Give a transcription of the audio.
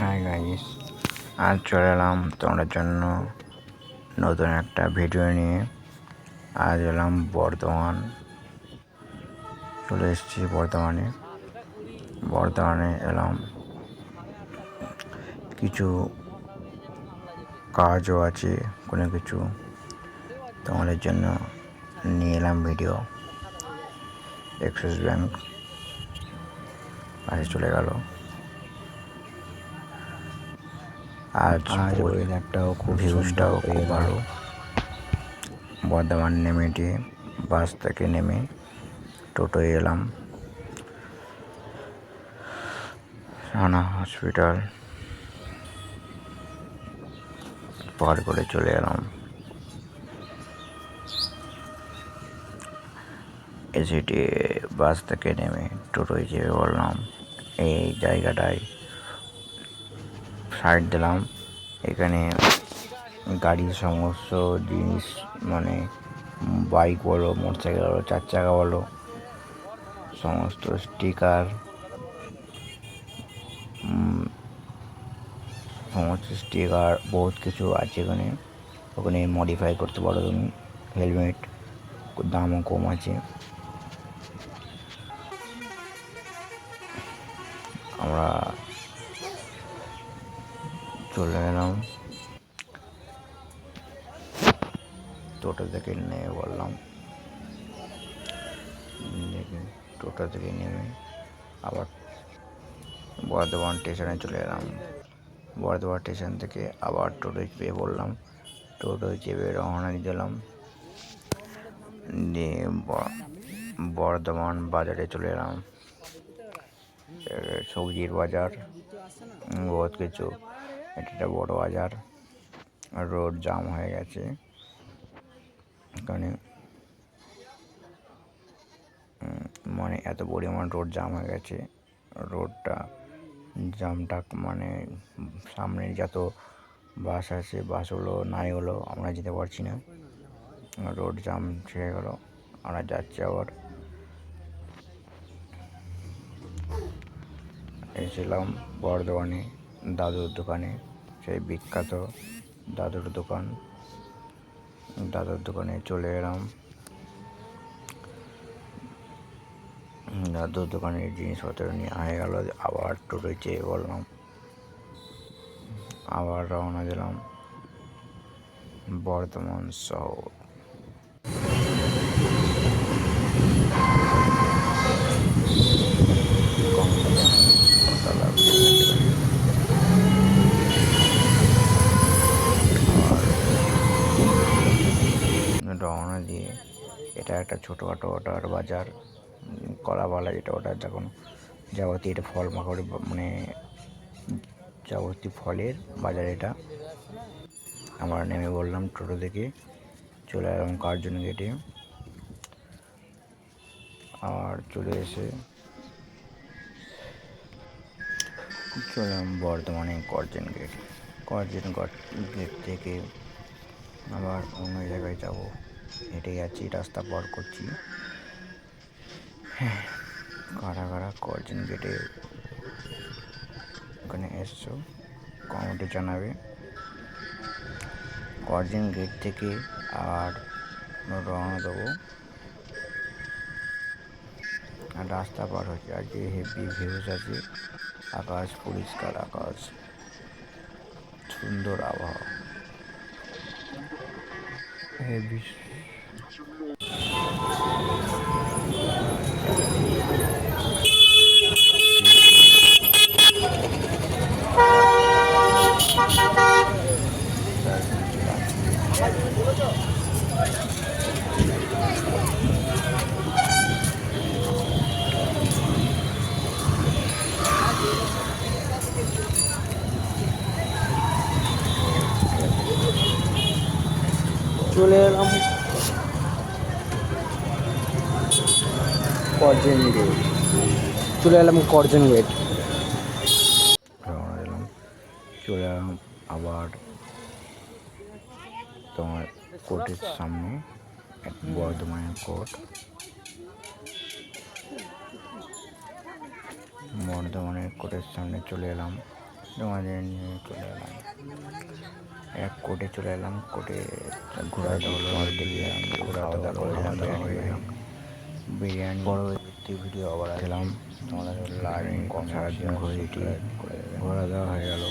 Hi guys, আজ চলে এলাম তোমাদের জন্য নতুন একটা ভিডিও নিয়ে। আজ এলাম বর্ধমান, চলে এসেছি বর্ধমানে এলাম, কিছু কাজও আছে, কোনো কিছু তোমাদের জন্য নিয়ে এলাম ভিডিও। এক্সিস ব্যাংক পাশে চলে গেল। আজ ওয়েদারটাও খুব ভিউজটাও খুব ভালো। বর্ধমান নেমে দিয়ে বাস থেকে নেমে টোটোয় এলাম, রানা হসপিটাল পার করে চলে এলাম। এসিটি বাস থেকে নেমে টোটোয় চেপে বললাম এই জায়গাটায় সাইড দিলাম। এখানে গাড়ির সমস্ত জিনিস, মানে বাইক বলো, মোটরসাইকেল বলো, 4 চাকা বলো, সমস্ত স্টিকার, বহুত কিছু আছে এখানে। ওখানে মডিফাই করতে পারো তুমি। হেলমেট দামও কম আছে। আমরা চলে গেলাম, টোটো থেকে নেমে বললাম, টোটো থেকে নেমে আবার বর্ধমান স্টেশনে চলে এলাম। বর্ধমান স্টেশন থেকে আবার টোটোয় চেপে পড়লাম, টোটোয় চেপে রওনা দিলাম। দিয়ে বর্ধমান বাজারে চলে এলাম। সবজির বাজার, বহুত কিছু। এটা একটা বড় বাজার, রোড জাম হয়ে গেছে এখানে, মানে এত পরিমাণ রোড জাম হয়ে গেছে। রোডটা জামটা মানে সামনে যত বাস আছে, বাসগুলো নাই হলো, আমরা যেতে পারছি না, রোড জাম ছেড়ে গেল। আমরা যাচ্ছি আবার। এসেছিলাম বর্ধমানে দাদুর দোকানে, সেই বিখ্যাত দাদুর দোকানে চলে এলাম। দাদুর দোকানের জিনিসপত্র নিয়ে হয়ে গেল। আবার টোটোয় চেয়ে বললাম, আবার রওনা দিলাম বর্ধমান শহর। রওনা দিয়ে, এটা একটা ছোটোখাটো ওটার বাজার, কলাবালা, যেটা ওটা যখন যাবতীয় এটা ফল মাকড়, মানে যাবতীয় ফলের বাজার এটা। আমরা নেমে বললাম টোটো থেকে, চলে এলাম কার্জন গেটে। আর চলে এসে চলে এলাম বর্ধমানে কার্জন গেট থেকে আবার অন্য জায়গায় যাব। হেঁটে যাচ্ছি, রাস্তা পার করছি। হ্যাঁ, কারা কারা কার্জন গেটে ওখানে এসছো কমেন্টে জানাবে। কার্জন গেট থেকে আর রওনা দেবো, আর রাস্তা পার হচ্ছে। আর যে হেভি ভিউজ আছে, আকাশ পরিষ্কার, আকাশ সুন্দর, আবহাওয়া হেভি। চলে এলাম কার্জন গেট, রওনা দিলাম। চলে এলাম আবার তোমার কোর্টের সামনে, বর্ধমানের কোর্ট। বর্ধমানের কোর্টের সামনে চলে এলাম। তোমাদের নিয়ে চলে এলাম এক কোর্টে চলে এলাম। কোর্টে ঘোরাটা হলো, বিরিয়ানি খাওয়া দাওয়া করলাম, বিরিয়ানি পরবর্তী ভিডিও আবার খেলাম। তোমাদের লাইক সারাদিন ঘুরে ঘোরা দাওয়া হয়ে গেল।